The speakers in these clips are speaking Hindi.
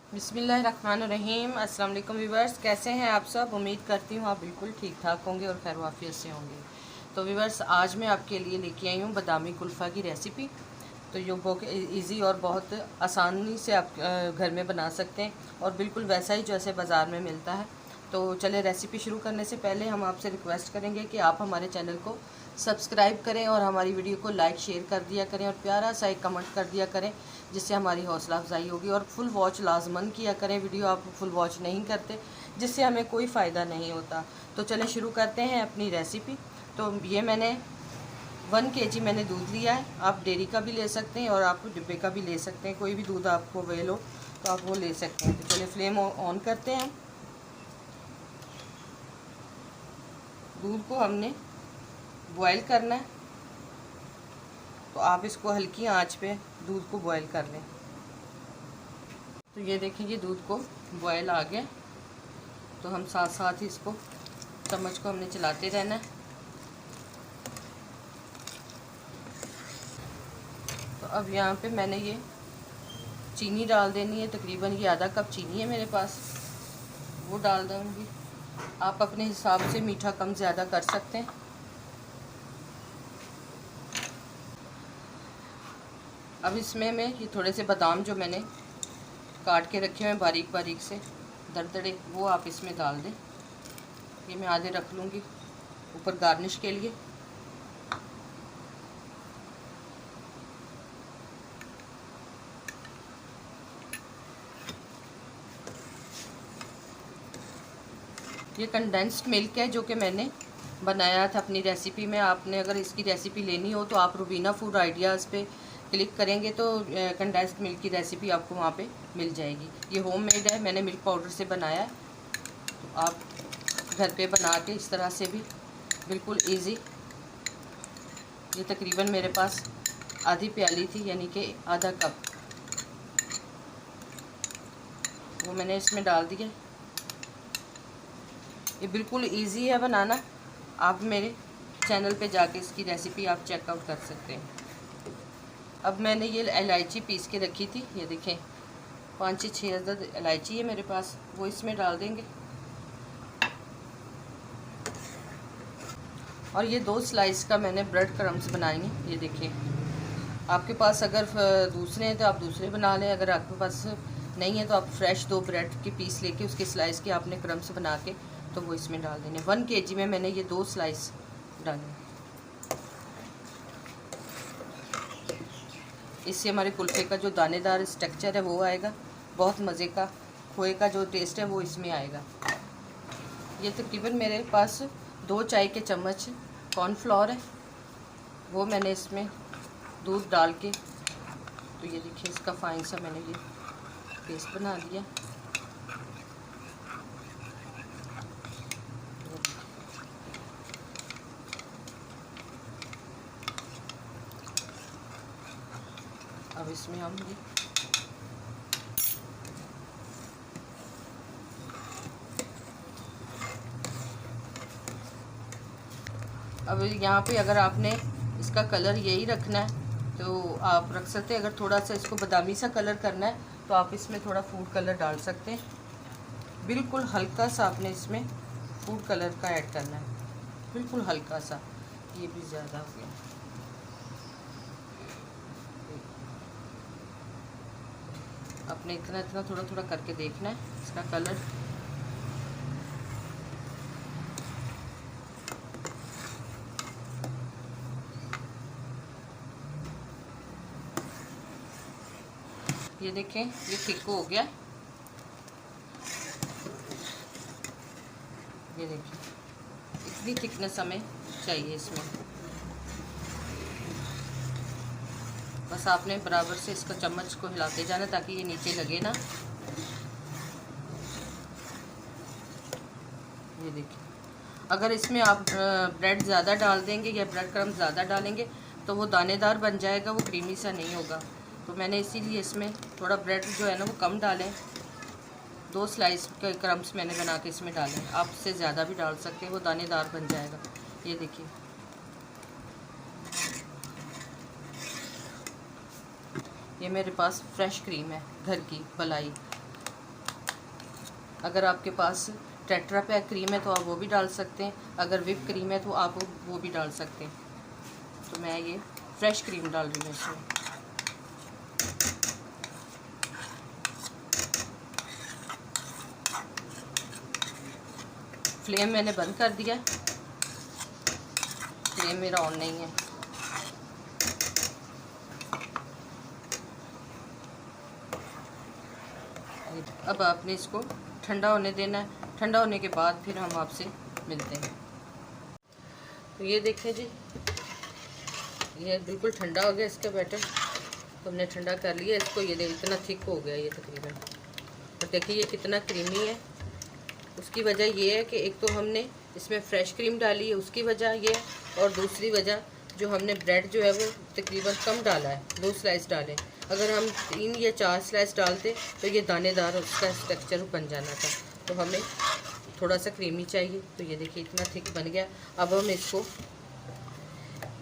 बिस्मिल्लाहिर्रहमानिर्रहीम। अस्सलाम वालेकुम व्यूवर्स, कैसे हैं आप सब। उम्मीद करती हूँ आप बिल्कुल ठीक ठाक होंगे और खैर वाफियत से होंगे। तो व्यूवर्स, आज मैं आपके लिए लेके आई हूँ बादामी कुल्फ़ा की रेसिपी। तो ये बहुत इजी और बहुत आसानी से आप घर में बना सकते हैं और बिल्कुल वैसा ही जैसे बाज़ार में मिलता है। तो चले रेसिपी शुरू करने से पहले हम आपसे रिक्वेस्ट करेंगे कि आप हमारे चैनल को सब्सक्राइब करें और हमारी वीडियो को लाइक शेयर कर दिया करें और प्यारा सा एक कमेंट कर दिया करें, जिससे हमारी हौसला अफजाई होगी। और फुल वॉच लाजमन किया करें, वीडियो आप फुल वॉच नहीं करते जिससे हमें कोई फ़ायदा नहीं होता। तो चलें शुरू करते हैं अपनी रेसिपी। तो ये मैंने 1 kg मैंने दूध लिया है। आप डेयरी का भी ले सकते हैं और आप डिब्बे का भी ले सकते हैं, कोई भी दूध आपको अवेल हो तो आप वो ले सकते हैं। तो चलिए फ्लेम ऑन करते हैं। दूध को हमने बॉयल करना है, तो आप इसको हल्की आंच पे दूध को बॉयल कर लें। तो ये देखिए, ये दूध को बॉयल आ गया, तो हम साथ साथ ही इसको चम्मच को हमने चलाते रहना है। तो अब यहाँ पे मैंने ये चीनी डाल देनी है, तकरीबन ये आधा कप चीनी है मेरे पास, वो डाल दूँगी। आप अपने हिसाब से मीठा कम ज़्यादा कर सकते हैं। अब इसमें मैं ये थोड़े से बादाम जो मैंने काट के रखे हुए हैं बारीक बारीक से दरदरे, वो आप इसमें डाल दें। ये मैं आधे रख लूँगी ऊपर गार्निश के लिए। ये कंडेंस्ड मिल्क है जो कि मैंने बनाया था अपनी रेसिपी में। आपने अगर इसकी रेसिपी लेनी हो तो आप रुबीना फूड आइडियाज़ पे क्लिक करेंगे तो कंडेंस्ड मिल्क की रेसिपी आपको वहाँ पे मिल जाएगी। ये होममेड है, मैंने मिल्क पाउडर से बनाया है। तो आप घर पे बना के इस तरह से भी बिल्कुल इजी। ये तकरीबन मेरे पास आधी प्याली थी, यानी कि आधा कप, वो मैंने इसमें डाल दिया। ये बिल्कुल इजी है बनाना। आप मेरे चैनल पे जाके इसकी रेसिपी आप चेकआउट कर सकते हैं। अब मैंने ये इलायची पीस के रखी थी, ये देखें 5 से 6 अदद इलायची है मेरे पास, वो इसमें डाल देंगे। और ये 2 स्लाइस का मैंने ब्रेड क्रम्स बनाए हैं। ये देखिए, आपके पास अगर दूसरे हैं तो आप दूसरे बना लें, अगर आपके पास नहीं है तो आप फ्रेश 2 ब्रेड के पीस लेके उसके स्लाइस के आपने क्रम्स बना के तो वो इसमें डाल देने। 1 kg में मैंने ये 2 स्लाइस डाले। इससे हमारे कुल्फ़े का जो दानेदार स्ट्रक्चर है वो आएगा, बहुत मज़े का खोए का जो टेस्ट है वो इसमें आएगा। ये तकरीबन मेरे पास 2 चाय के चम्मच कॉर्नफ्लोर है, वो मैंने इसमें दूध डाल के, तो ये देखिए इसका फाइन सा मैंने ये पेस्ट बना लिया। अब इसमें हम ये अब यहाँ पे अगर आपने इसका कलर यही रखना है तो आप रख सकते हैं। अगर थोड़ा सा इसको बादामी सा कलर करना है तो आप इसमें थोड़ा फूड कलर डाल सकते हैं। बिल्कुल हल्का सा आपने इसमें फूड कलर का ऐड करना है, बिल्कुल हल्का सा, ये भी ज़्यादा हो गया। आपने इतना इतना थोड़ा थोड़ा करके देखना है इसका कलर। ये देखें, ये थिक हो गया। ये देखिए, इतनी थिकनेस हमें चाहिए इसमें। बस आपने बराबर से इसका चम्मच को हिलाते जाना ताकि ये नीचे लगे ना। ये देखिए, अगर इसमें आप ब्रेड ज़्यादा डाल देंगे या ब्रेड क्रम्ब ज़्यादा डालेंगे तो वो दानेदार बन जाएगा, वो क्रीमी सा नहीं होगा। तो मैंने इसीलिए इसमें थोड़ा ब्रेड जो है ना वो कम डालें। 2 स्लाइस के क्रम्स मैंने बना के इसमें डालें, आप इससे ज़्यादा भी डाल सकते हैं, वो दानेदार बन जाएगा। ये देखिए, ये मेरे पास फ्रेश क्रीम है घर की मलाई, अगर आपके पास टेट्रा पैक क्रीम है तो आप वो भी डाल सकते हैं, अगर विप क्रीम है तो आप वो भी डाल सकते हैं। तो मैं ये फ्रेश क्रीम डाल रही हूँ इसमें। फ्लेम मैंने बंद कर दिया, फ्लेम मेरा ऑन नहीं है। अब आपने इसको ठंडा होने देना है, ठंडा होने के बाद फिर हम आपसे मिलते हैं। तो ये देखें जी, ये बिल्कुल ठंडा हो गया इसका बैटर, तो हमने ठंडा कर लिया इसको। ये देखिए इतना थिक हो गया ये तकरीबन, और देखिए ये कितना क्रीमी है। उसकी वजह ये है कि एक तो हमने इसमें फ्रेश क्रीम डाली है, उसकी वजह ये है, और दूसरी वजह जो हमने ब्रेड जो है वो तकरीबन कम डाला है, 2 स्लाइस डाले। अगर हम 3 या 4 स्लाइस डालते तो ये दानेदार उसका स्ट्रक्चर बन जाना था, तो हमें थोड़ा सा क्रीमी चाहिए। तो ये देखिए इतना थिक बन गया। अब हम इसको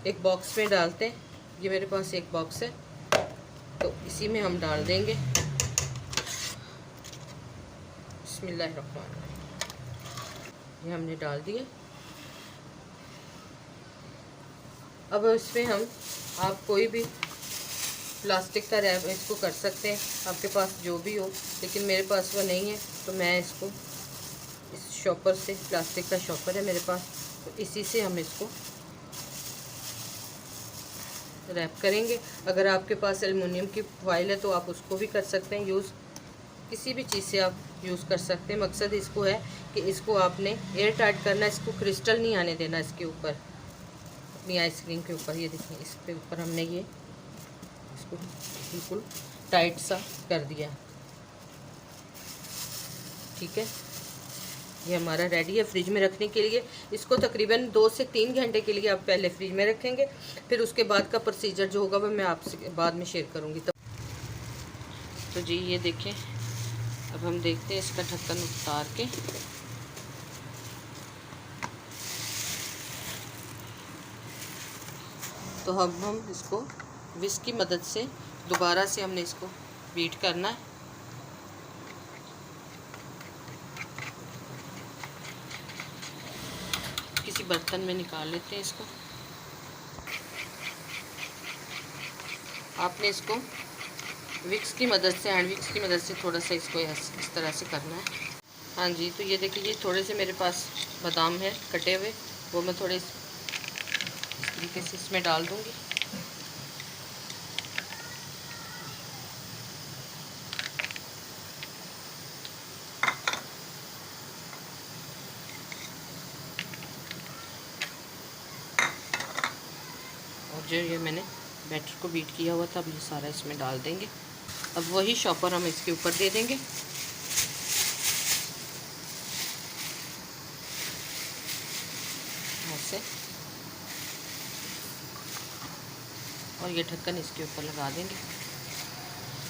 एक बॉक्स में डालते हैं। ये मेरे पास एक बॉक्स है, तो इसी में हम डाल देंगे। बिस्मिल्लाहिर्रहमानिर्रहीम, ये हमने डाल दिए। अब इसमें हम आप कोई भी प्लास्टिक का रैप इसको कर सकते हैं, आपके पास जो भी हो, लेकिन मेरे पास वो नहीं है, तो मैं इसको इस शॉपर से, प्लास्टिक का शॉपर है मेरे पास, तो इसी से हम इसको रैप करेंगे। अगर आपके पास एल्युमिनियम की फॉइल है तो आप उसको भी कर सकते हैं यूज़, किसी भी चीज़ से आप यूज़ कर सकते हैं। मकसद इसको है कि इसको आपने एयर टाइट करना, इसको क्रिस्टल नहीं आने देना इसके ऊपर, अपनी आइसक्रीम के ऊपर। ये देखिए इस पे ऊपर हमने ये इसको बिल्कुल टाइट सा कर दिया, ठीक है। ये हमारा रेडी है फ्रिज में रखने के लिए। इसको तकरीबन 2 से 3 घंटे के लिए आप पहले फ्रिज में रखेंगे, फिर उसके बाद का प्रोसीजर जो होगा वो मैं आपसे बाद में शेयर करूँगी। तो जी ये देखें, अब हम देखते हैं इसका ढक्कन उतार के। तो अब हम इसको विस्क की मदद से दोबारा से हमने इसको बीट करना है। किसी बर्तन में निकाल लेते हैं इसको। आपने इसको विक्स की मदद से, हैंड विक्स की मदद से थोड़ा सा इसको इस तरह से करना है। हाँ जी, तो ये देखिए, ये थोड़े से मेरे पास बादाम है कटे हुए, वो मैं थोड़े इस तरीके से इसमें डाल दूँगी। और जो ये मैंने बैटर को बीट किया हुआ था, अब ये सारा इसमें डाल देंगे। अब वही शॉपर हम इसके ऊपर दे देंगे। ऐसे, और ये ढक्कन इसके ऊपर लगा देंगे।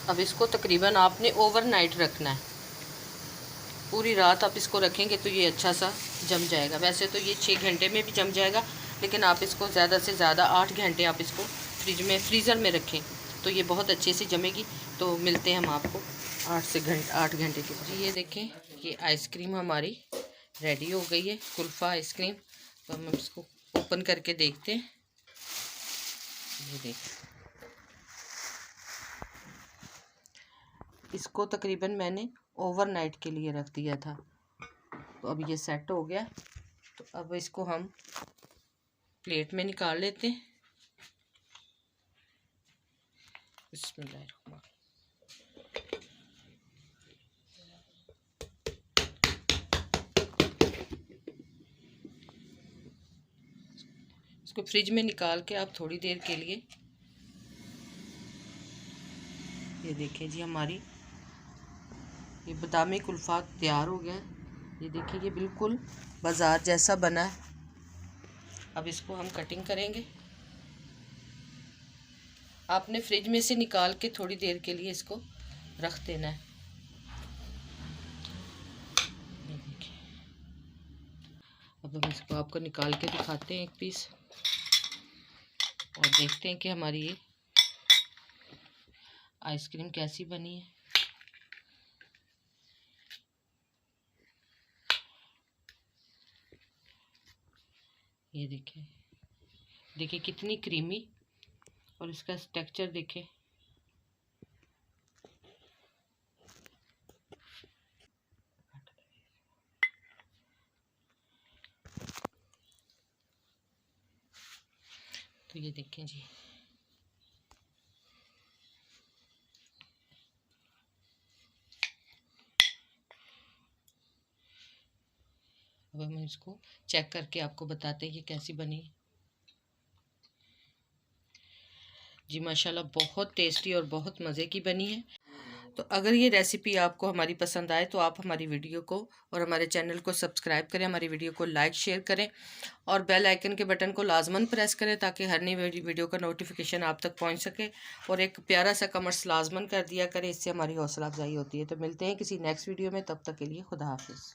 अब इसको तकरीबन आपने ओवरनाइट रखना है, पूरी रात आप इसको रखेंगे तो ये अच्छा सा जम जाएगा। वैसे तो ये 6 घंटे में भी जम जाएगा, लेकिन आप इसको ज़्यादा से ज़्यादा 8 घंटे आप इसको फ्रीज़र में रखें तो ये बहुत अच्छे से जमेगी। तो मिलते हैं हम आपको 8 घंटे के बाद। ये देखें, ये आइसक्रीम हमारी रेडी हो गई है, कुल्फ़ा आइसक्रीम। तो हम इसको ओपन करके देखते हैं। ये देखिए, इसको तकरीबन मैंने ओवरनाइट के लिए रख दिया था, तो अब ये सेट हो गया। तो अब इसको हम प्लेट में निकाल लेते हैं। बिस्मिल्लाहिर्रहमानिर्रहीम। इसको फ्रिज में निकाल के आप थोड़ी देर के लिए, ये देखिए जी, हमारी ये बादामी कुल्फ़ा तैयार हो गया है। ये देखिए, ये बिल्कुल बाज़ार जैसा बना है। अब इसको हम कटिंग करेंगे। आपने फ्रिज में से निकाल के थोड़ी देर के लिए इसको रख देना है। ये देखिए, अब हम इसको आपको निकाल के दिखाते हैं एक पीस, और देखते हैं कि हमारी ये आइसक्रीम कैसी बनी है। ये देखिए, देखिए कितनी क्रीमी, और इसका टेक्सचर देखें। तो ये देखें जी, अब हम इसको चेक करके आपको बताते हैं कि कैसी बनी। जी माशाल्लाह बहुत टेस्टी और बहुत मज़े की बनी है। तो अगर ये रेसिपी आपको हमारी पसंद आए तो आप हमारी वीडियो को और हमारे चैनल को सब्सक्राइब करें, हमारी वीडियो को लाइक शेयर करें और बेल आइकन के बटन को लाजमन प्रेस करें ताकि हर नई वीडियो का नोटिफिकेशन आप तक पहुंच सके। और एक प्यारा सा कमेंट्स लाजमन कर दिया करें, इससे हमारी हौसला अफजाई होती है। तो मिलते हैं किसी नेक्स्ट वीडियो में, तब तक के लिए खुदा हाफिज़।